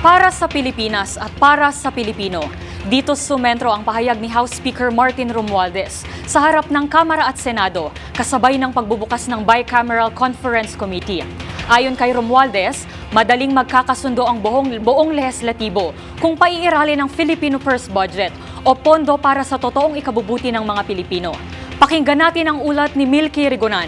Para sa Pilipinas at para sa Pilipino, dito sumentro ang pahayag ni House Speaker Martin Romualdez sa harap ng Kamara at Senado kasabay ng pagbubukas ng Bicameral Conference Committee. Ayon kay Romualdez, madaling magkakasundo ang buong lehislatibo kung paiiralin ng Filipino First Budget o pondo para sa totoong ikabubuti ng mga Pilipino. Pakinggan natin ang ulat ni Milky Rigonan.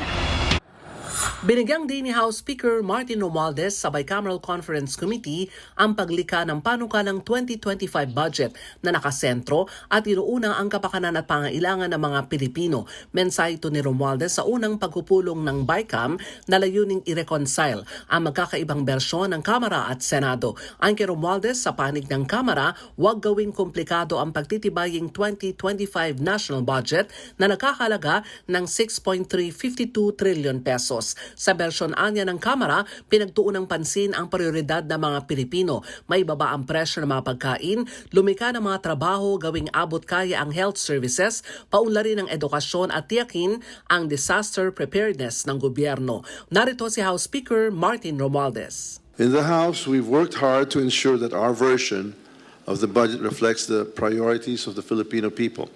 Binigyang din ni House Speaker Martin Romualdez sa Bicameral Conference Committee ang paglikha ng panukalang 2025 budget na nakasentro at inuuna ang kapakanan at pangailangan ng mga Pilipino. Mensahe ito ni Romualdez sa unang pagpupulong ng BICAM na layuning i-reconcile ang magkakaibang bersyon ng Kamara at Senado. Ang kay Romualdez sa panig ng Kamara, huwag gawing komplikado ang pagtitibaying 2025 national budget na nakakalaga ng 6.352 trillion pesos. Sa bersyon anya ng Kamara, pinagtuon ng pansin ang prioridad ng mga Pilipino. May baba ang presyo ng mga pagkain, lumika ng mga trabaho, gawing abot kaya ang health services, paunlarin ang edukasyon at tiyakin ang disaster preparedness ng gobyerno. Narito si House Speaker Martin Romualdez. In the House, we've worked hard to ensure that our version of the budget reflects the priorities of the Filipino people.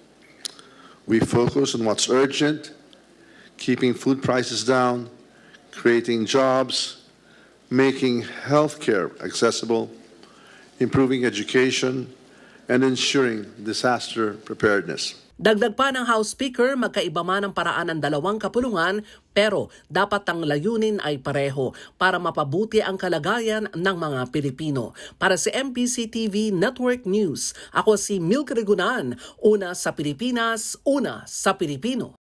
We focus on what's urgent, keeping food prices down, creating jobs, making healthcare accessible, improving education, and ensuring disaster preparedness. Dagdag pa ng House Speaker, magkaiba man ang paraan ng dalawang kapulungan pero dapat ang layunin ay pareho para mapabuti ang kalagayan ng mga Pilipino. Para sa MPC TV Network News, ako si Milky Rigunan, una sa Pilipinas, una sa Pilipino.